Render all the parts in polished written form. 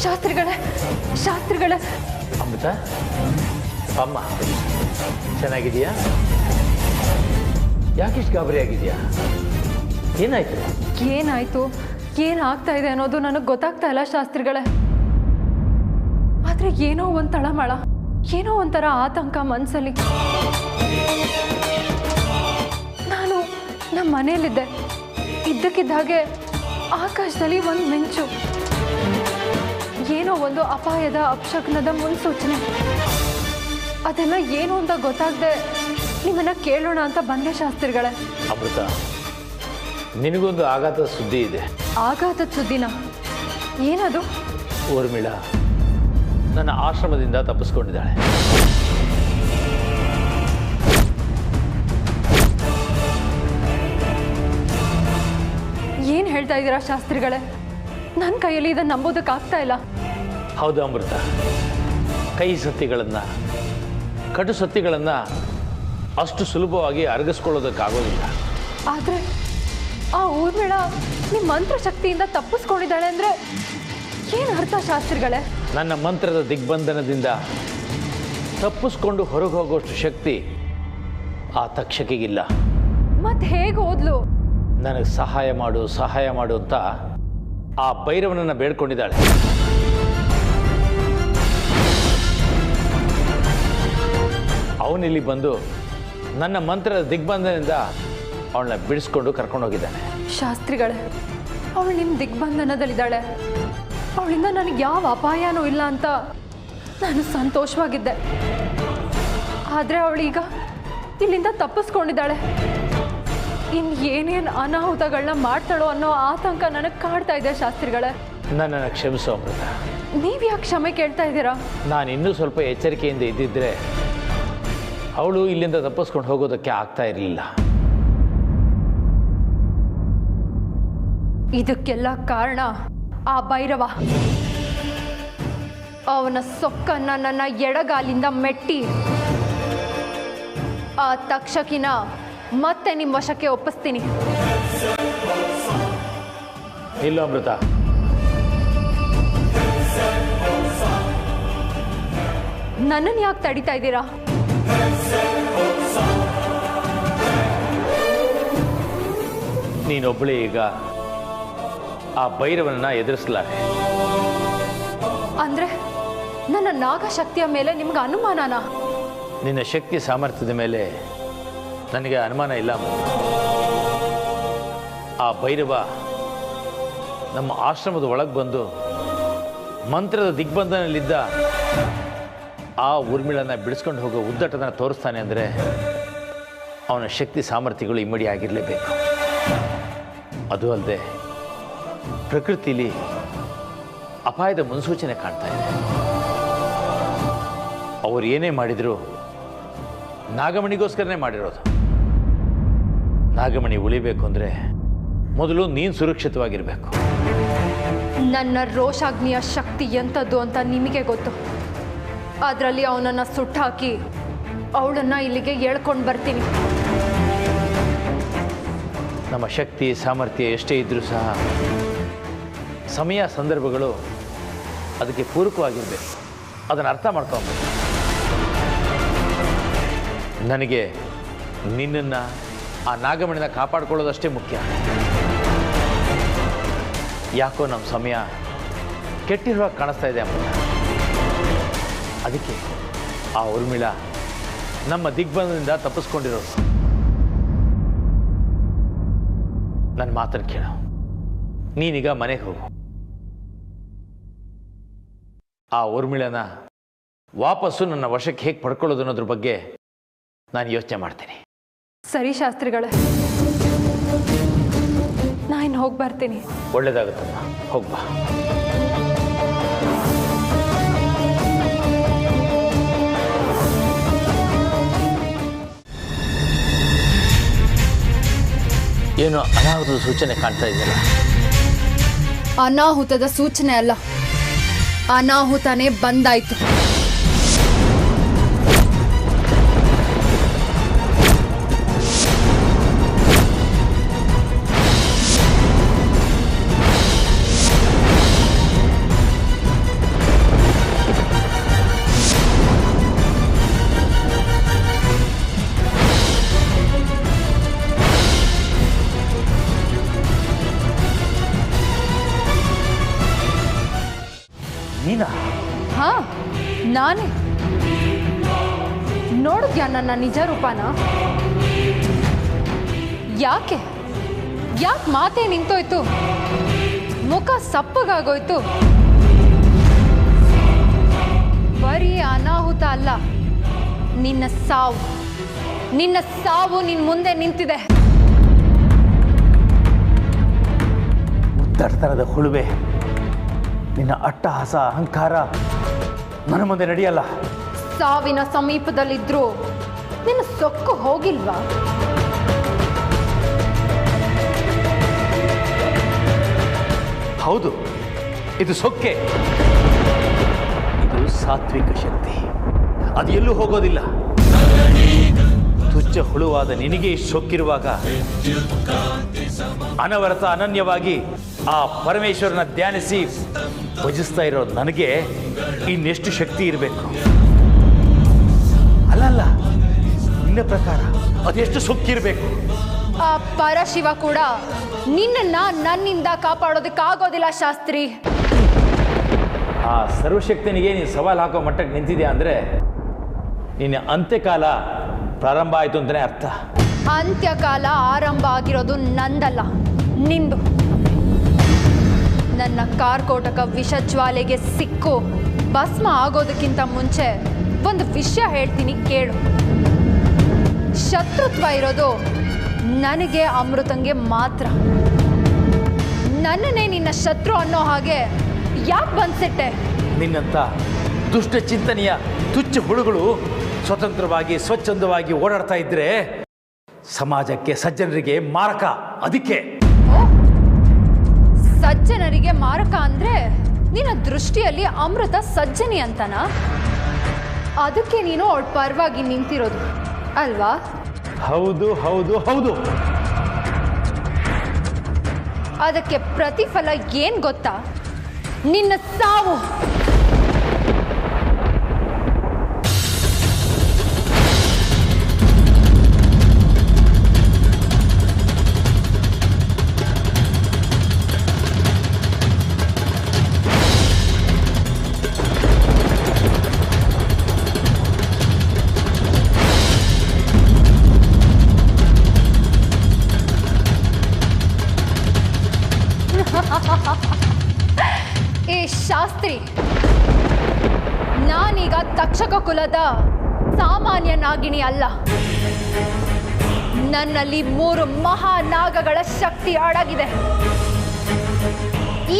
ಶಾಸ್ತ್ರಿಗಳೇ ಶಾಸ್ತ್ರಿಗಳೇ. ಅಮೃತ ಅಮ್ಮ ಚೆನ್ನಾಗಿದೆಯಾ? ಯಾಕಿಷ್ಟು ಗಾಬರಿ ಆಗಿದೆಯಾ? ಏನಾಯ್ತು? ಏನಾಯ್ತು ಏನಾಗ್ತಾ ಇದೆ ಅನ್ನೋದು ನನಗೆ ಗೊತ್ತಾಗ್ತಾ ಇಲ್ಲ ಶಾಸ್ತ್ರಿಗಳೇ. ಆದ್ರೆ ಏನೋ ಒಂದು ತಳಮಳ, ಏನೋ ಒಂಥರ ಆತಂಕ ಮನಸ್ಸಲ್ಲಿ. ನಾನು ನಮ್ಮ ಮನೆಯಲ್ಲಿದ್ದೆ, ಇದ್ದಕ್ಕಿದ್ದ ಹಾಗೆ ಆಕಾಶದಲ್ಲಿ ಒಂದು ಮಿಂಚು, ಏನೋ ಒಂದು ಅಪಾಯದ ಅಪಶಕನದ ಮುನ್ಸೂಚನೆ. ಅದೆಲ್ಲ ಏನು ಅಂತ ಗೊತ್ತಾಗದೆ ನಿಮ್ಮನ್ನ ಕೇಳೋಣ ಅಂತ ಬಂದೆ ಶಾಸ್ತ್ರಿಗಳೇ. ಅಮೃತ, ನಿನಗೊಂದು ಆಘಾತದ ಸುದ್ದಿ ಇದೆ. ಆಘಾತದ ಸುದ್ದಿನ? ಏನದು? ಊರ್ಮಿಳಾ ನನ್ನ ಆಶ್ರಮದಿಂದ ತಪ್ಪಿಸ್ಕೊಂಡಿದ್ದಾಳೆ. ಏನು ಹೇಳ್ತಾ ಇದ್ದೀರಾ ಶಾಸ್ತ್ರಿಗಳೇ? ನನ್ನ ಕೈಯಲ್ಲಿ ಇದನ್ನು ನಂಬೋದಕ್ಕಾಗ್ತಾ ಇಲ್ಲ. ಹೌದು ಅಮೃತ, ಕೈ ಸತ್ಯಗಳನ್ನು, ಕಟು ಸತ್ಯಗಳನ್ನು ಅಷ್ಟು ಸುಲಭವಾಗಿ ಅರಗಿಸ್ಕೊಳ್ಳೋದಕ್ಕಾಗೋದಿಲ್ಲ. ಆದರೆ ಆ ಊರ್ಮಿಳ ನಿಮ್ಮ ಮಂತ್ರಶಕ್ತಿಯಿಂದ ತಪ್ಪಿಸ್ಕೊಂಡಿದ್ದಾಳೆ ಅಂದರೆ ಏನು ಅರ್ಥ ಶಾಸ್ತ್ರಿಗಳೇ? ನನ್ನ ಮಂತ್ರದ ದಿಗ್ಬಂಧನದಿಂದ ತಪ್ಪಿಸ್ಕೊಂಡು ಹೊರಗೆ ಹೋಗೋಷ್ಟು ಶಕ್ತಿ ಆ ತಕ್ಷಕಿಗಿಲ್ಲ. ಮತ್ತೆ ಹೇಗೆ ಹೋದ್ಲು? ನನಗೆ ಸಹಾಯ ಮಾಡು ಅಂತ ಆ ಭೈರವನನ್ನು ಬೇಡ್ಕೊಂಡಿದ್ದಾಳೆ. ಅವನಿಲ್ಲಿ ಬಂದು ನನ್ನ ಮಂತ್ರದ ದಿಗ್ಬಂಧನದಿಂದ ಅವಳನ್ನ ಬಿಡಿಸ್ಕೊಂಡು ಕರ್ಕೊಂಡೋಗಿದ್ದಾನೆ. ಶಾಸ್ತ್ರಿಗಳೇ, ಅವಳು ನಿಮ್ಮ ದಿಗ್ಬಂಧನದಲ್ಲಿದ್ದಾಳೆ, ಅವಳಿಂದ ನನಗೆ ಯಾವ ಅಪಾಯನೂ ಇಲ್ಲ ಅಂತ ನಾನು ಸಂತೋಷವಾಗಿದ್ದೆ. ಆದರೆ ಅವಳೀಗ ಇಲ್ಲಿಂದ ತಪ್ಪಿಸ್ಕೊಂಡಿದ್ದಾಳೆ. ಇನ್ನು ಏನೇನು ಅನಾಹುತಗಳನ್ನ ಮಾಡ್ತಾಳೋ ಅನ್ನೋ ಆತಂಕ ನನಗೆ ಕಾಡ್ತಾ ಇದೆ ಶಾಸ್ತ್ರಿಗಳೇ. ನನ್ನನ್ನು ಕ್ಷಮಿಸು ಅಮೃತ. ನೀವು ಯಾಕೆ ಕ್ಷಮೆ ಕೇಳ್ತಾ ಇದ್ದೀರಾ? ನಾನು ಇನ್ನೂ ಸ್ವಲ್ಪ ಎಚ್ಚರಿಕೆಯಿಂದ ಇದ್ದಿದ್ದರೆ ಅವಳು ಇಲ್ಲಿಂದ ತಪ್ಪಿಸ್ಕೊಂಡು ಹೋಗೋದಕ್ಕೆ ಆಗ್ತಾ ಇರಲಿಲ್ಲ. ಇದಕ್ಕೆಲ್ಲ ಕಾರಣ ಆ ಭೈರವ. ಅವನ ಸೊಕ್ಕನ್ನ ನನ್ನ ಎಡಗಾಲಿಂದ ಮೆಟ್ಟಿ ಆ ತಕ್ಷಕಿನ ಮತ್ತೆ ನಿಮ್ಮ ವಶಕ್ಕೆ ಒಪ್ಪಿಸ್ತೀನಿ. ಇಲ್ಲ ಅಮೃತ, ನನ್ನನ್ನು ಯಾಕೆ ತಡಿತಾ ಇದ್ದೀರಾ? ನೀನೊಬ್ಬಳೇ ಈಗ ಆ ಭೈರವನನ್ನ ಎದುರಿಸಲಾರೆ. ಅಂದ್ರೆ ನನ್ನ ನಾಗಶಕ್ತಿಯ ಮೇಲೆ ನಿಮ್ಗೆ ಅನುಮಾನನಾ? ನಿನ್ನ ಶಕ್ತಿ ಸಾಮರ್ಥ್ಯದ ಮೇಲೆ ನನಗೆ ಅನುಮಾನ ಇಲ್ಲ. ಆ ಭೈರವ ನಮ್ಮ ಆಶ್ರಮದ ಒಳಗೆ ಬಂದು ಮಂತ್ರದ ದಿಗ್ಬಂಧನಲ್ಲಿದ್ದ ಆ ಊರ್ಮಿಳನ್ನ ಬಿಡಿಸ್ಕೊಂಡು ಹೋಗೋ ಉದ್ದಟನ ತೋರಿಸ್ತಾನೆ ಅಂದರೆ ಅವನ ಶಕ್ತಿ ಸಾಮರ್ಥ್ಯಗಳು ಇಮ್ಮಡಿ ಆಗಿರಲೇಬೇಕು. ಅದು ಅಲ್ಲದೆ ಪ್ರಕೃತಿಲಿ ಅಪಾಯದ ಮುನ್ಸೂಚನೆ ಕಾಣ್ತಾ ಇದೆ. ಅವರು ಏನೇ ಮಾಡಿದರೂ ನಾಗಮಣಿಗೋಸ್ಕರನೇ ಮಾಡಿರೋದು. ನಾಗಮಣಿ ಉಳಿಬೇಕು ಅಂದರೆ ಮೊದಲು ನೀನು ಸುರಕ್ಷಿತವಾಗಿರಬೇಕು. ನನ್ನ ರೋಷಾಗ್ನಿಯ ಶಕ್ತಿ ಎಂಥದ್ದು ಅಂತ ನಿಮಗೆ ಗೊತ್ತು. ಅದರಲ್ಲಿ ಅವನನ್ನು ಸುಟ್ಟಾಕಿ ಅವಳನ್ನು ಇಲ್ಲಿಗೆ ಎಳ್ಕೊಂಡು ಬರ್ತೀನಿ. ನಮ್ಮ ಶಕ್ತಿ ಸಾಮರ್ಥ್ಯ ಎಷ್ಟೇ ಇದ್ದರೂ ಸಹ ಸಮಯ ಸಂದರ್ಭಗಳು ಅದಕ್ಕೆ ಪೂರಕವಾಗಿರಬೇಕು. ಅದನ್ನು ಅರ್ಥ ಮಾಡ್ಕೊಬೇಕು. ನನಗೆ ನಿನ್ನನ್ನು ಆ ನಾಗಮಣಿನ ಕಾಪಾಡಿಕೊಳ್ಳೋದಷ್ಟೇ ಮುಖ್ಯ. ಯಾಕೋ ನಮ್ಮ ಸಮಯ ಕೆಟ್ಟಿರುವಾಗ ಕಾಣಿಸ್ತಾ ಇದೆ ಅಮ್ಮ. ಅದಕ್ಕೆ ಆ ಊರ್ಮಿಳ ನಮ್ಮ ದಿಗ್ಬಂಧನದಿಂದ ತಪ್ಪಿಸ್ಕೊಂಡಿರೋದು. ನನ್ನ ಮಾತನ್ನು ಕೇಳು. ನೀನೀಗ ಮನೆಗೆ ಹೋಗು. ಆ ಊರ್ಮಿಳನ ವಾಪಸ್ಸು ನನ್ನ ವಶಕ್ಕೆ ಹೇಗೆ ಪಡ್ಕೊಳ್ಳೋದು ಅನ್ನೋದ್ರ ಬಗ್ಗೆ ನಾನು ಯೋಚನೆ ಮಾಡ್ತೀನಿ. ಸರಿ ಶಾಸ್ತ್ರಿಗಳೇ, ನಾನು ಹೋಗಿ ಬರ್ತೀನಿ. ಒಳ್ಳೇದಾಗುತ್ತಮ್ಮ, ಹೋಗ್ಬಾ. ಏನು ಅನಾಹುತದ ಸೂಚನೆ ಕಾಣ್ತಾ ಇದೆಯಲ್ಲ? ಅನಾಹುತದ ಸೂಚನೆ ಅಲ್ಲ, ಅನಾಹುತನೇ ಬಂದಾಯ್ತು. ನೀನಾ? ಹಾ, ನಾನೇ. ನೋಡಿದ್ಯಾ ನನ್ನ ನಿಜ ರೂಪನ? ಯಾಕೆ ಮಾತೇ ನಿಂತೋಯ್ತು? ಮುಖ ಸಪ್ಪಗಾಗೋಯ್ತು. ಬರೀ ಅನಾಹುತ ಅಲ್ಲ, ನಿನ್ನ ಸಾವು ನಿನ್ನ ಮುಂದೆ ನಿಂತಿದೆ. ಉತ್ತರ್ತನದ ಹುಳುವೆ, ನಿನ್ನ ಅಟ್ಟಹಾಸ ಅಹಂಕಾರ ನನ್ನ ಮುಂದೆ ನಡೆಯಲ್ಲ. ಸಾವಿನ ಸಮೀಪದಲ್ಲಿದ್ರೂ ನಿನ್ನ ಸೊಕ್ಕು ಹೋಗಿಲ್ವಾ? ಹೌದು, ಇದು ಸೊಕ್ಕೆ. ಇದು ಸಾತ್ವಿಕ ಶಕ್ತಿ. ಅದು ಎಲ್ಲೂ ಹೋಗೋದಿಲ್ಲ. ತುಚ್ಛ ಹುಳುವಾದ ನಿನಗೆ ಸೊಕ್ಕಿರುವಾಗ ಅನವರತ ಅನನ್ಯವಾಗಿ ಆ ಪರಮೇಶ್ವರನ ಧ್ಯಾನಿಸಿ ಭಜಿಸ್ತಾ ಇರೋ ನನಗೆ ಇನ್ನೆಷ್ಟು ಶಕ್ತಿ ಇರಬೇಕು? ಅಲ್ಲ, ನಿನ್ನ ಪ್ರಕಾರ ಅದೆಷ್ಟು ಸೊಕ್ಕಿರಬೇಕು? ಆ ಪರಶಿವ ಕೂಡ ನಿನ್ನನ್ನ ನನ್ನಿಂದ ಕಾಪಾಡೋದಕ್ಕಾಗೋದಿಲ್ಲ ಶಾಸ್ತ್ರಿ. ಆ ಸರ್ವಶಕ್ತನಿಗೆ ನೀನು ಸವಾಲು ಹಾಕೋ ಮಟ್ಟಕ್ಕೆ ನಿಂತಿದ್ಯಾ ಅಂದರೆ ನಿನ್ನ ಅಂತ್ಯಕಾಲ ಪ್ರಾರಂಭ ಆಯಿತು ಅಂತಲೇ ಅರ್ಥ. ಅಂತ್ಯಕಾಲ ಆರಂಭ ಆಗಿರೋದು ನಂದಲ್ಲ, ನಿಂದು. ನನ್ನ ಕಾರ್ಕೋಟಕ ವಿಷಜ್ವಾಲೆಗೆ ಸಿಕ್ಕು ಭಸ್ಮ ಆಗೋದಕ್ಕಿಂತ ಮುಂಚೆ ಒಂದು ವಿಷಯ ಹೇಳ್ತೀನಿ, ಕೇಳು. ಶತ್ರುತ್ವ ಇರೋದು ನನಗೆ ಅಮೃತಂಗೆ ಮಾತ್ರ. ನನ್ನನ್ನೇ ನಿನ್ನ ಶತ್ರು ಅನ್ನೋ ಹಾಗೆ ಯಾಕೆ ಬಂದ್ಸಿಟ್ಟೆ? ನಿನ್ನಂಥ ದುಷ್ಟ ಚಿಂತನೆಯ ತುಚ್ಛ ಹುಳುಗಳು ಸ್ವತಂತ್ರವಾಗಿ ಸ್ವಚ್ಛಂದವಾಗಿ ಓಡಾಡ್ತಾ ಇದ್ರೆ ಸಮಾಜಕ್ಕೆ, ಸಜ್ಜನರಿಗೆ ಮಾರಕ. ಅದಕ್ಕೆ ಸಜ್ಜನರಿಗೆ ಮಾರಕ ಅಂದ್ರೆ ನಿನ್ನ ದೃಷ್ಟಿಯಲ್ಲಿ ಅಮೃತ ಸಜ್ಜನಿ ಅಂತನ? ಅದಕ್ಕೆ ನೀನು ಅವಳ ಪರವಾಗಿ ನಿಂತಿರೋದು ಅಲ್ವಾ? ಹೌದು ಹೌದು ಹೌದು. ಅದಕ್ಕೆ ಪ್ರತಿಫಲ ಏನ್ ಗೊತ್ತಾ? ನಿನ್ನ ಸಾವು. ಏ ಶಾಸ್ತ್ರಿ, ನಾನೀಗ ತಕ್ಷಕ ಕುಲದ ಸಾಮಾನ್ಯ ನಾಗಿಣಿ ಅಲ್ಲ. ನನ್ನಲ್ಲಿ 3 ಮಹಾನಾಗಗಳ ಶಕ್ತಿ ಅಡಗಿದೆ.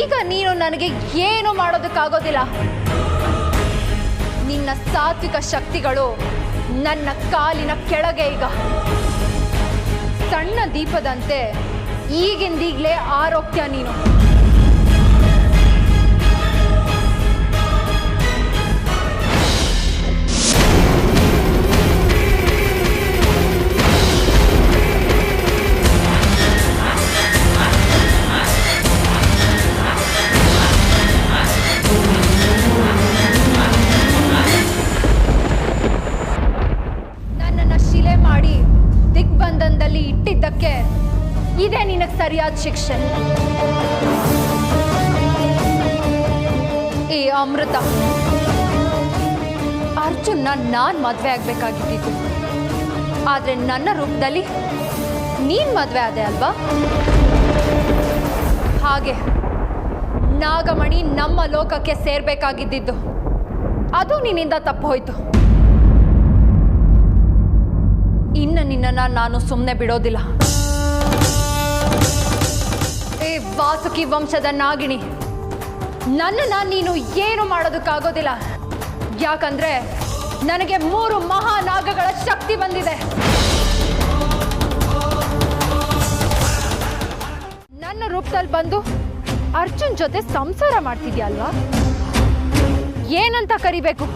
ಈಗ ನೀನು ನನಗೆ ಏನು ಮಾಡೋದಕ್ಕಾಗೋದಿಲ್ಲ. ನಿನ್ನ ಸಾತ್ವಿಕ ಶಕ್ತಿಗಳು ನನ್ನ ಕಾಲಿನ ಕೆಳಗೆ ಈಗ ಸಣ್ಣ ದೀಪದಂತೆ ಈಗಿಂದೀಗಲೇ ಆರೋಗ್ಯ ನೀನು. ನನ್ನನ್ನು ಶಿಲೆ ಮಾಡಿ ದಿಗ್ಬಂಧನದಲ್ಲಿ ಇಟ್ಟಿದ್ದಕ್ಕೆ ಇದೇ ನಿನಗೆ ಸರಿಯಾದ ಶಿಕ್ಷೆ. ಈ ಅಮೃತ, ಅರ್ಜುನ್ನ ನಾನ್ ಮದ್ವೆ ಆಗ್ಬೇಕಾಗಿದ್ದು, ಆದ್ರೆ ನನ್ನ ರೂಪದಲ್ಲಿ ನೀನ್ ಮದ್ವೆ ಆದೆ ಅಲ್ವಾ? ಹಾಗೆ ನಾಗಮಣಿ ನಮ್ಮ ಲೋಕಕ್ಕೆ ಸೇರ್ಬೇಕಾಗಿದ್ದು, ಅದು ನಿನ್ನಿಂದ ತಪ್ಪು ಹೋಯ್ತು. ಇನ್ನು ನಿನ್ನನ್ನ ನಾನು ಸುಮ್ಮನೆ ಬಿಡೋದಿಲ್ಲ. ಏ ವಾಸುಕಿ ವಂಶದ ನಾಗಿಣಿ, ನನ್ನನ್ನ ನೀನು ಏನು ಮಾಡೋದಕ್ಕಾಗೋದಿಲ್ಲ. ಯಾಕಂದ್ರೆ ನನಗೆ 3 ಮಹಾನಾಗಗಳ ಶಕ್ತಿ ಬಂದಿದೆ. ನನ್ನ ರೂಪದಲ್ಲಿ ಬಂದು ಅರ್ಜುನ್ ಜೊತೆ ಸಂಸಾರ ಮಾಡ್ತಿದ್ಯಲ್ವಾ? ಏನಂತ ಕರಿಬೇಕು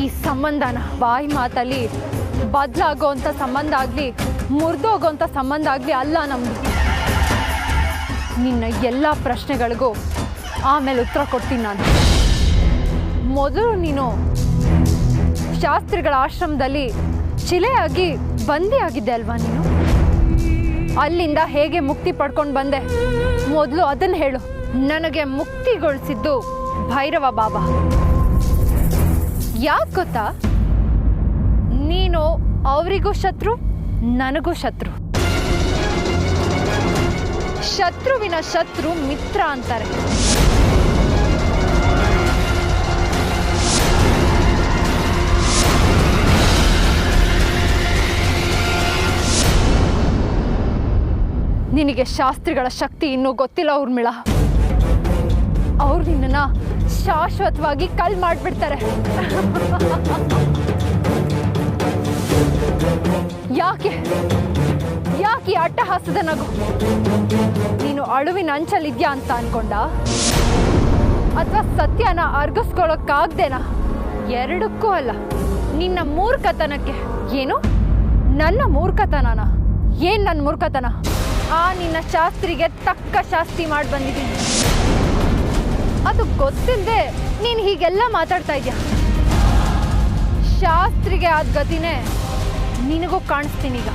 ಈ ಸಂಬಂಧನ? ಬಾಯಿ ಮಾತಲ್ಲಿ ಬದಲಾಗೋಂಥ ಸಂಬಂಧ ಆಗಲಿ, ಮುರಿದೋಗೋಂಥ ಸಂಬಂಧ ಆಗಲಿ ಅಲ್ಲ ನಮ್ಮದು. ನಿನ್ನ ಎಲ್ಲ ಪ್ರಶ್ನೆಗಳಿಗೂ ಆಮೇಲೆ ಉತ್ತರ ಕೊಡ್ತೀನಿ ನಾನು. ಮೊದಲು ನೀನು ಶಾಸ್ತ್ರಿಗಳ ಆಶ್ರಮದಲ್ಲಿ ಶಿಲೆಯಾಗಿ ಬಂದಿ ಆಗಿದ್ದೆ ಅಲ್ವಾ ನೀನು? ಅಲ್ಲಿಂದ ಹೇಗೆ ಮುಕ್ತಿ ಪಡ್ಕೊಂಡು ಬಂದೆ ಮೊದಲು ಅದನ್ನು ಹೇಳು. ನನಗೆ ಮುಕ್ತಿಗೊಳಿಸಿದ್ದು ಭೈರವ ಬಾಬಾ. ಯಾಕೆ ಗೊತ್ತಾ? ನೀನು ಅವರಿಗೂ ಶತ್ರು, ನನಗೂ ಶತ್ರು. ಶತ್ರುವಿನ ಶತ್ರು ಮಿತ್ರ ಅಂತಾರೆ. ನಿನಗೆ ಶಾಸ್ತ್ರಿಗಳ ಶಕ್ತಿ ಇನ್ನೂ ಗೊತ್ತಿಲ್ಲ ಊರ್ಮಿಳಾ. ಅವ್ರು ನಿನ್ನನ್ನು ಶಾಶ್ವತವಾಗಿ ಕಲ್ ಮಾಡಿಬಿಡ್ತಾರೆ. ಯಾಕೆ ಯಾಕೆ ಈ ಅಟ್ಟಹಾಸದ ನಗು? ನೀನು ಅಳುವಿನ ಅಂಚಲಿದ್ಯಾ ಅಂತ ಅನ್ಕೊಂಡ, ಅಥವಾ ಸತ್ಯನ ಅರ್ಗಿಸ್ಕೊಳ್ಳೋಕ್ಕಾಗ್ದೇನಾ? ಎರಡಕ್ಕೂ ಅಲ್ಲ, ನಿನ್ನ ಮೂರ್ಖತನಕ್ಕೆ. ಏನು ನನ್ನ ಮೂರ್ಖತನನ? ಏನ್ ನನ್ನ ಮೂರ್ಖತನ? ಆ ನಿನ್ನ ಶಾಸ್ತ್ರಿಗೆ ತಕ್ಕ ಶಾಸ್ತಿ ಮಾಡಿ ಬಂದಿದ್ದೀನಿ. ಅದು ಗೊತ್ತಿಲ್ಲದೆ ನೀನು ಹೀಗೆಲ್ಲ ಮಾತಾಡ್ತಾ ಇದೆಯಾ? ಶಾಸ್ತ್ರಿಗೆ ಆದ ಗತಿನೇ ನಿನಗೂ ಕಾಣಿಸ್ತೀನಿ. ಈಗ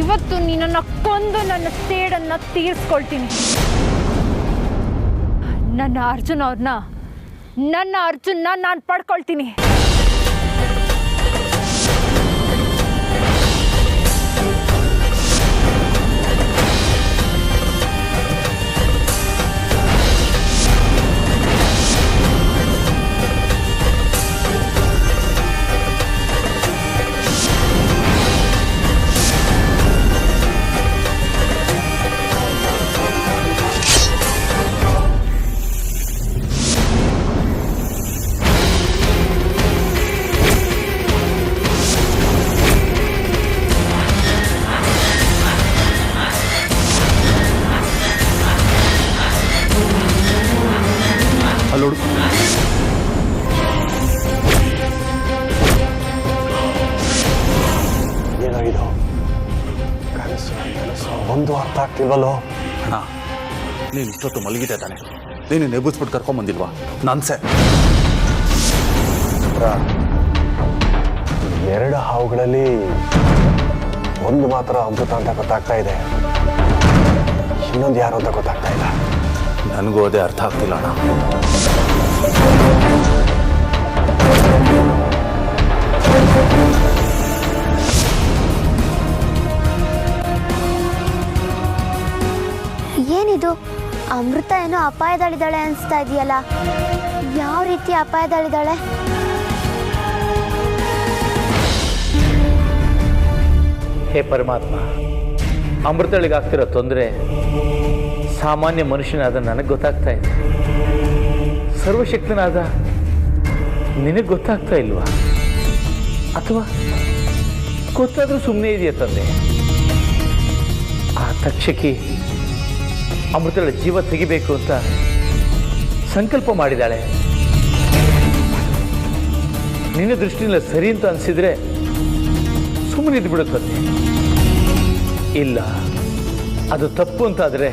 ಇವತ್ತು ನಿನ್ನನ್ನು ಕೊಂದು ನನ್ನ ಸೇಡನ್ನು ತೀರಿಸ್ಕೊಳ್ತೀನಿ. ನನ್ನ ಅರ್ಜುನ್ನ ನಾನು ಪಡ್ಕೊಳ್ತೀನಿ. ಅಲ್ಲೋಡು, ಏನಾಗಿದ್ದು? ಕನಸು ಒಂದು ಅರ್ಥ ಆಗ್ತಿಲ್ವಲ್ಲೋ ಅಣ್ಣ. ನೀನು ಇಷ್ಟೊತ್ತು ಮಲಗಿದೆ ತಾನೆ? ನೀನು ನೆಬುಸ್ಬಿಟ್ಟು ಕರ್ಕೊಂಬಂದಿಲ್ವಾ? ನನ್ಸೆ ಎರಡು ಹಾವುಗಳಲ್ಲಿ ಒಂದು ಮಾತ್ರ ಅಮೃತ ಅಂತ ಗೊತ್ತಾಗ್ತಾ ಇದೆ, ಇನ್ನೊಂದು ಯಾರು ಅಂತ ಗೊತ್ತಾಗ್ತಾ ಇಲ್ಲ. ನನಗೂ ಅದೇ ಅರ್ಥ ಆಗ್ತಿಲ್ಲ ಅಣ್ಣ. ಏನಿದು? ಅಮೃತ ಏನೋ ಅಪಾಯದಲ್ಲಿದ್ದಾಳೆ ಅನಿಸ್ತಾ ಇದೆಯಲ್ಲ. ಯಾವ ರೀತಿ ಅಪಾಯದಲ್ಲಿದ್ದಾಳೆ? ಹೇ ಪರಮಾತ್ಮ, ಅಮೃತಳಿಗಾಗ್ತಿರೋ ತೊಂದರೆ ಸಾಮಾನ್ಯ ಮನುಷ್ಯನಾದ ನನಗೆ ಗೊತ್ತಾಗ್ತಾ ಇದೆ. ಸರ್ವಶಕ್ತನಾದ ನಿನಗೆ ಗೊತ್ತಾಗ್ತಾ ಇಲ್ವಾ? ಅಥವಾ ಗೊತ್ತಾದರೂ ಸುಮ್ಮನೆ ಇದೆಯಾ ತಂದೆ? ಆ ತಕ್ಷಕಿ ಅಮೃತಳ ಜೀವ ತೆಗಿಬೇಕು ಅಂತ ಸಂಕಲ್ಪ ಮಾಡಿದಾಳೆ. ನಿನ್ನ ದೃಷ್ಟಿಯಿಂದ ಸರಿ ಅಂತ ಅನಿಸಿದ್ರೆ ಸುಮ್ಮನೆ ಇದ್ಬಿಡುತ್ತದೆ. ಇಲ್ಲ, ಅದು ತಪ್ಪು ಅಂತಾದರೆ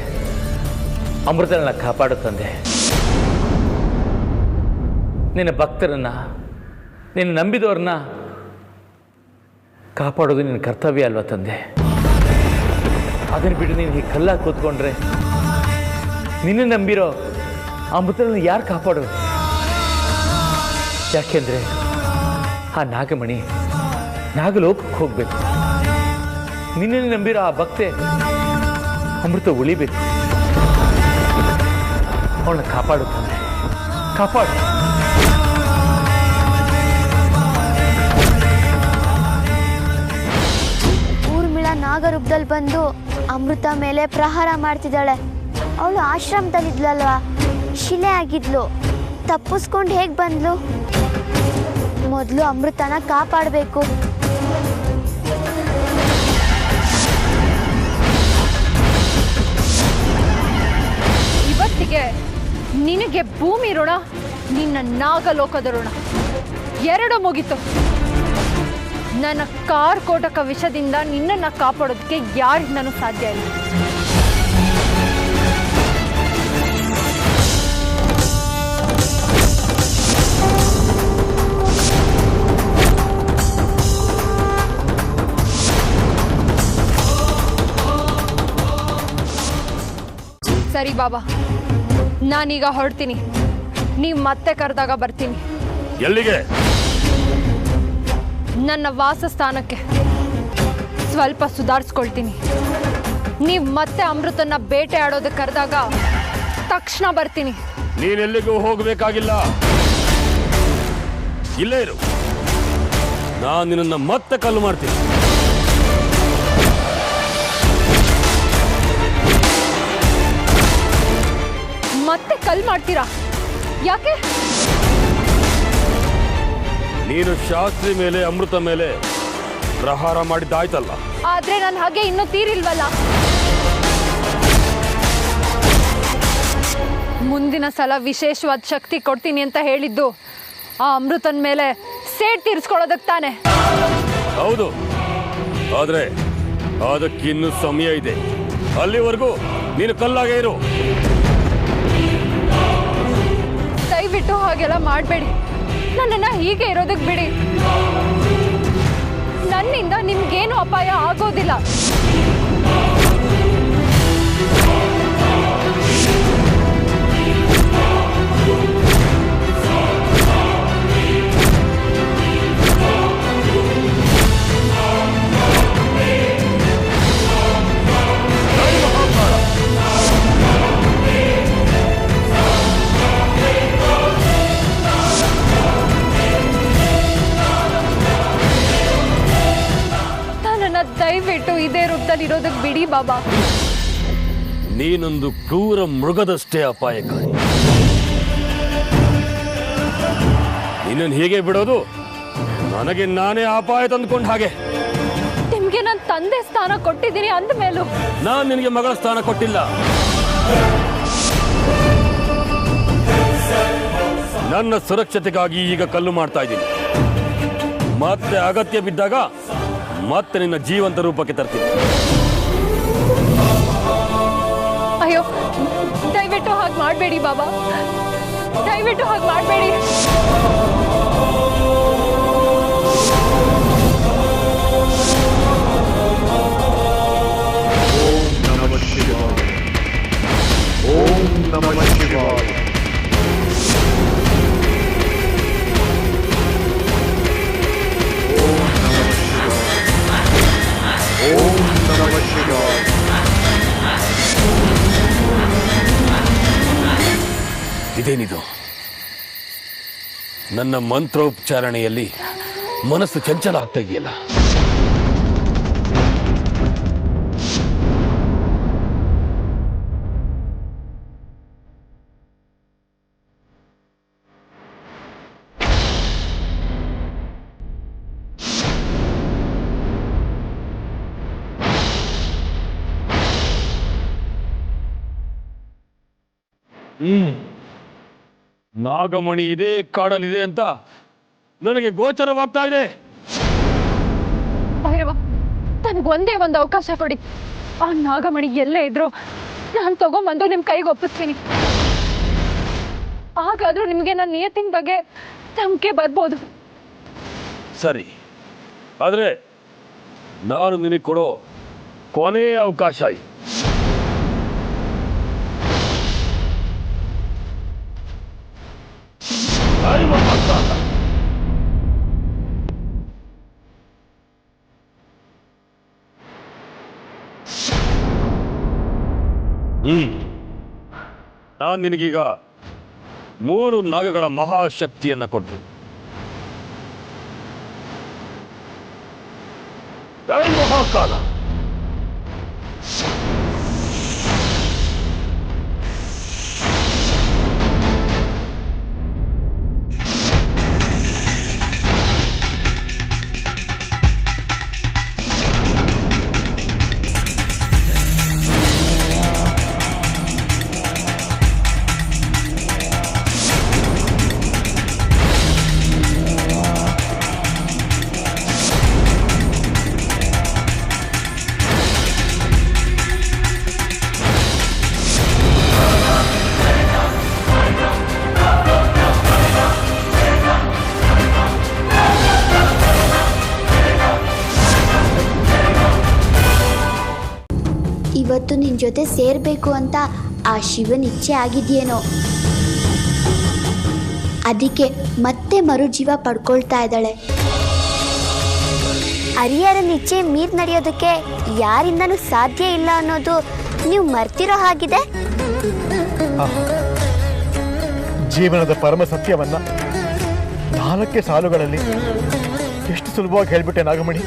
ಅಮೃತಳನ್ನ ಕಾಪಾಡು ತಂದೆ. ನಿನ್ನ ಭಕ್ತರನ್ನ, ನಿನ್ನ ನಂಬಿದವ್ರನ್ನ ಕಾಪಾಡೋದು ನಿನ್ನ ಕರ್ತವ್ಯ ಅಲ್ವಾ ತಂದೆ? ಅದನ್ನು ಬಿಟ್ಟು ನೀನು ಹೀಗೆ ಕಲ್ಲಾಗಿ ಕೂತ್ಕೊಂಡ್ರೆ ನಿನ್ನ ನಂಬಿರೋ ಅಮೃತಳನ್ನ ಯಾರು ಕಾಪಾಡೋದು? ಯಾಕೆಂದರೆ ಆ ನಾಗಮಣಿ ನಾಗಲೋಕಕ್ಕೆ ಹೋಗ್ಬೇಕು. ನಿನ್ನನ್ನು ನಂಬಿರೋ ಆ ಭಕ್ತೆ ಅಮೃತ ಉಳಿಬೇಕು. ಅವಳನ್ನ ಕಾಪಾಡು ತಂದೆ, ಕಾಪಾಡು. ಊರ್ಮಿಳಾ ನಾಗರೂಪದಲ್ಲಿ ಬಂದು ಅಮೃತ ಮೇಲೆ ಪ್ರಹಾರ ಮಾಡ್ತಿದ್ದಾಳೆ. ಅವಳು ಆಶ್ರಮದಲ್ಲಿದ್ಲಲ್ವಾ, ಶಿಲೆ ಆಗಿದ್ಲು. ತಪ್ಪಿಸ್ಕೊಂಡು ಹೇಗೆ ಬಂದ್ಲು? ಮೊದಲು ಅಮೃತನ ಕಾಪಾಡಬೇಕು. ಇವತ್ತಿಗೆ ನಿನಗೆ ಭೂಮಿ ಋಣ, ನಿನ್ನ ನಾಗಲೋಕದ ಋಣ ಎರಡು ಮುಗಿತು. ನನ್ನ ಕಾರ್ಕೋಟಕ ವಿಷದಿಂದ ನಿನ್ನನ್ನು ಕಾಪಾಡೋದಕ್ಕೆ ಯಾರಿಂದನೂ ಸಾಧ್ಯ ಇಲ್ಲ. ಸರಿ ಬಾಬಾ, ನಾನೀಗ ಹೊರಡ್ತೀನಿ. ನೀವು ಮತ್ತೆ ಕರೆದಾಗ ಬರ್ತೀನಿ. ಎಲ್ಲಿಗೆ? ನನ್ನ ವಾಸಸ್ಥಾನಕ್ಕೆ. ಸ್ವಲ್ಪ ಸುಧಾರಿಸ್ಕೊಳ್ತೀನಿ. ನೀವು ಮತ್ತೆ ಅಮೃತನ್ನ ಬೇಟೆ ಆಡೋದಕ್ಕೆ ಕರೆದಾಗ ತಕ್ಷಣ ಬರ್ತೀನಿ. ನೀನೆಲ್ಲಿಗೂ ಹೋಗಬೇಕಾಗಿಲ್ಲ, ಇಲ್ಲೇ ಇರು. ನಾನು ನಿನ್ನನ್ನು ಮತ್ತೆ ಕಲ್ಲು ಮಾಡ್ತೀನಿ. ಮತ್ತೆ ಕಲ್ ಮಾಡ್ತೀರಾ? ಯಾಕೆ? ನೀನು ಶಾಸ್ತ್ರಿ ಮೇಲೆ ಅಮೃತ ಮೇಲೆ ಪ್ರಹಾರ ಮಾಡಿದ್ದಾಯ್ತಲ್ಲ. ಆದ್ರೆ ನಾನು ಹಾಗೆ ಇನ್ನೂ ತೀರಿಲ್ವಲ್ಲ. ಮುಂದಿನ ಸಲ ವಿಶೇಷವಾದ ಶಕ್ತಿ ಕೊಡ್ತೀನಿ ಅಂತ ಹೇಳಿದ್ದು ಆ ಅಮೃತನ ಮೇಲೆ ಸೇಡ್ ತೀರಿಸ್ಕೊಳ್ಳೋದಕ್ಕೆ ತಾನೆ. ಹೌದು, ಆದ್ರೆ ಅದಕ್ಕಿನ್ನೂ ಸಮಯ ಇದೆ. ಅಲ್ಲಿವರೆಗೂ ನೀನು ಕಲ್ಲಾಗೆ ಇರು. ದಯವಿಟ್ಟು ಹಾಗೆಲ್ಲ ಮಾಡಬೇಡಿ. ನನ್ನನ್ನು ಹೀಗೆ ಇರೋದಕ್ಕೆ ಬಿಡಿ. ನನ್ನಿಂದ ನಿಮ್ಗೇನು ಅಪಾಯ ಆಗೋದಿಲ್ಲ. ದಯವಿಟ್ಟು ಇದೇ ರೂಪದಲ್ಲಿ ಇರೋದಕ್ಕೆ ಬಿಡಿ ಬಾಬಾ. ನೀನೊಂದು ಕ್ರೂರ ಮೃಗದಷ್ಟೇ ಅಪಾಯಕಾರಿ. ನಿನ್ನನ್ನು ಹೇಗೆ ಬಿಡೋದು? ನನಗೆ ನಾನೇ ಅಪಾಯ ತಂದುಕೊಂಡ ಹಾಗೆ. ನಿಮ್ಗೆ ನನ್ನ ತಂದೆ ಸ್ಥಾನ ಕೊಟ್ಟಿದ್ದೀನಿ ಅಂದ ಮೇಲೂ ನಾನು ನಿನಗೆ ಮಗಳ ಸ್ಥಾನ ಕೊಟ್ಟಿಲ್ಲ. ನನ್ನ ಸುರಕ್ಷತೆಗಾಗಿ ಈಗ ಕಲ್ಲು ಮಾಡ್ತಾ ಇದ್ದೀನಿ. ಮತ್ತೆ ಅಗತ್ಯ ಬಿದ್ದಾಗ ಮತ್ತೆ ನಿನ್ನ ಜೀವಂತ ರೂಪಕ್ಕೆ ತರ್ತೀನಿ. ಅಯ್ಯೋ, ದಯವಿಟ್ಟು ಹಾಗೆ ಮಾಡಬೇಡಿ ಬಾಬಾ. ದಯವಿಟ್ಟು ಹಾಗೆ ಮಾಡಬೇಡಿ. ಓಂ ನಮಃ ಶಿವಾಯ. ಓಂ ನಮಃ ಶಿವಾಯ. ಇದೇನಿದು? ನನ್ನ ಮಂತ್ರೋಚ್ಚಾರಣೆಯಲ್ಲಿ ಮನಸ್ಸು ಚಂಚಲ ಆಗ್ತಾ ಇದೆಯಲ್ಲ. ನಾಗಮಣಿ ಇದೇ ಕಾಡಲ್ಲಿದೆ ಅಂತ ನನಗೆ ಗೋಚರವಾಗ್ತಾ ಇದೆ. ನನಗೊಂದೇ ಒಂದು ಅವಕಾಶ ಕೊಡಿ. ಆ ನಾಗಮಣಿ ಎಲ್ಲೇ ಇದ್ರು ನಾನು ತಗೊಂಬಂದು ನಿಮ್ಮ ಕೈಗೆ ಒಪ್ಪಿಸ್ತೀನಿ. ಹಾಗಾದ್ರೂ ನಿಮಗೆ ನನ್ನ ನಿಯತ್ತಿನ ಬಗ್ಗೆ ನಂಬಿಕೆ ಬರ್ಬೋದು. ಸರಿ, ಆದ್ರೆ ನಾನು ನಿನಗೆ ಕೊಡೋ ಕೊನೆಯ ಅವಕಾಶ ಇದು. ನಾನು ನಿನಗೀಗ 3 ನಾಗಗಳ ಮಹಾಶಕ್ತಿಯನ್ನ ಕೊಟ್ಟು ಮಹಾಕಾಲ ಇವತ್ತು ನಿನ್ನ ಜೊತೆ ಸೇರಬೇಕು ಅಂತ ಆ ಶಿವನ ಇಚ್ಛೆ ಆಗಿದೆಯೇನೋ, ಅದಕ್ಕೆ ಮತ್ತೆ ಮರುಜೀವ ಪಡ್ಕೊಳ್ತಾ ಇದ್ದಾಳೆ. ಹರಿಹರನ ಇಚ್ಛೆ ಮೀರ್ ನಡೆಯೋದಕ್ಕೆ ಯಾರಿಂದನೂ ಸಾಧ್ಯ ಇಲ್ಲ ಅನ್ನೋದು ನೀವು ಮರ್ತಿರೋ ಹಾಗಿದೆ. ಜೀವನದ ಪರಮ ಸತ್ಯವನ್ನ 4 ಸಾಲುಗಳಲ್ಲಿ ಎಷ್ಟು ಸುಲಭವಾಗಿ ಹೇಳ್ಬಿಟ್ಟೆ ನಾಗಮಣಿ.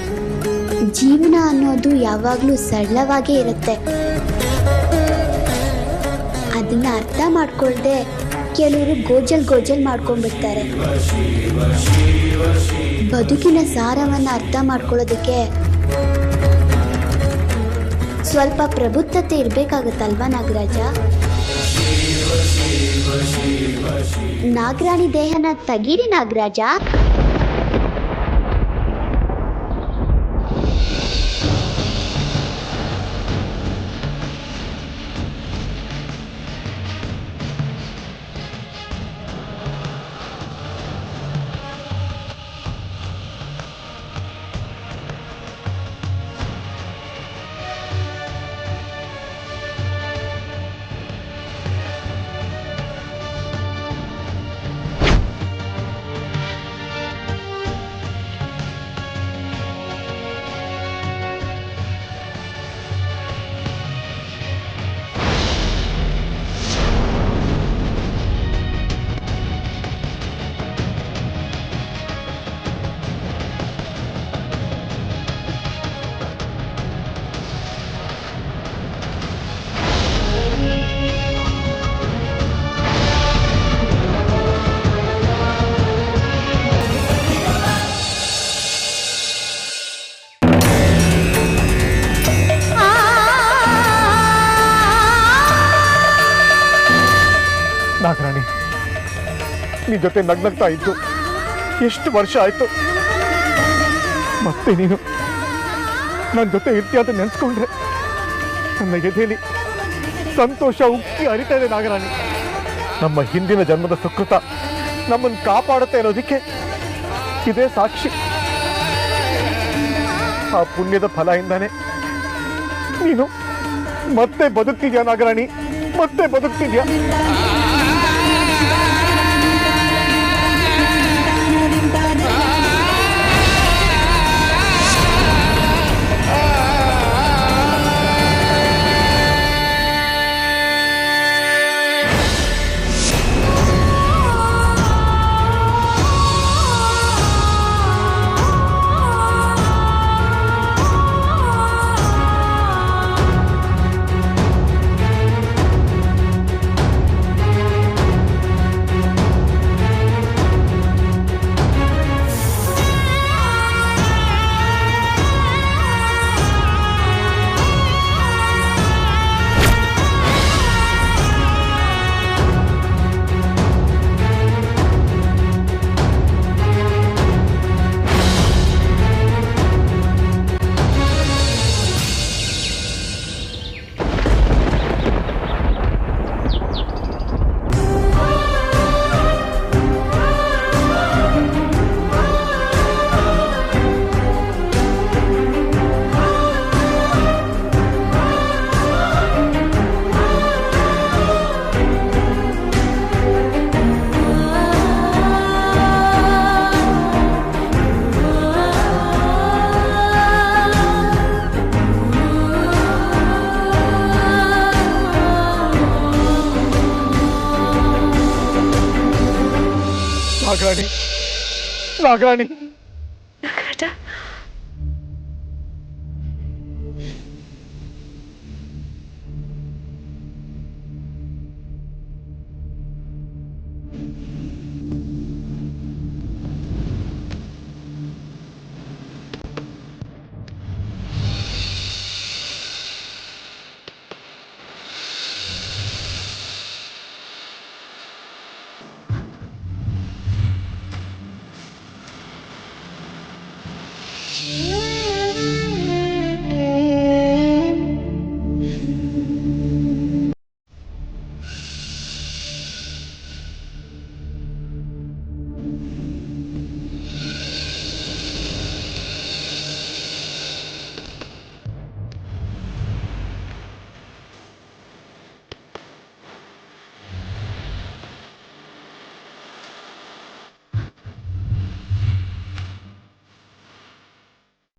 ಜೀವನ ಅನ್ನೋದು ಯಾವಾಗಲೂ ಸರಳವಾಗೇ ಇರುತ್ತೆ. ಅದನ್ನ ಅರ್ಥ ಮಾಡ್ಕೊಳ್ದೆ ಕೆಲವರು ಗೋಜಲ್ ಮಾಡ್ಕೊಂಡ್ಬಿಡ್ತಾರೆ. ಬದುಕಿನ ಸಾರವನ್ನು ಅರ್ಥ ಮಾಡ್ಕೊಳ್ಳೋದಕ್ಕೆ ಸ್ವಲ್ಪ ಪ್ರಬುದ್ಧತೆ ಇರಬೇಕಾಗತ್ತಲ್ವಾ ನಾಗರಾಜ? ನಾಗರಾಣಿ ದೇಹನ ತೆಗೀರಿ ನಾಗರಾಜ. ನಾಗರಾಣಿ, ನಿನ್ ಜೊತೆ ನಗ್ನಗ್ತಾ ಇದ್ದು ಎಷ್ಟು ವರ್ಷ ಆಯ್ತು. ಮತ್ತೆ ನೀನು ನನ್ನ ಜೊತೆ ಇರ್ತೀಯ ಅಂತ ನೆನೆಸ್ಕೊಂಡ್ರೆ ನನ್ನ ಎದೆಯಲ್ಲಿ ಸಂತೋಷ ಉಕ್ಕಿ ಹರಿತಾ ಇದೆ ನಾಗರಾಣಿ. ನಮ್ಮ ಹಿಂದಿನ ಜನ್ಮದ ಸುಕೃತ ನಮ್ಮನ್ನು ಕಾಪಾಡುತ್ತೆ ಅನ್ನೋದಕ್ಕೆ ಇದೇ ಸಾಕ್ಷಿ. ಆ ಪುಣ್ಯದ ಫಲದಿಂದಾನೆ ನೀನು ಮತ್ತೆ ಬದುಕ್ತಿದ್ಯಾ ನಾಗರಾಣಿ, ಮತ್ತೆ ಬದುಕ್ತಿದ್ಯಾ. ನಾಗರಾಣಿ, ನಾಗರಾಣಿ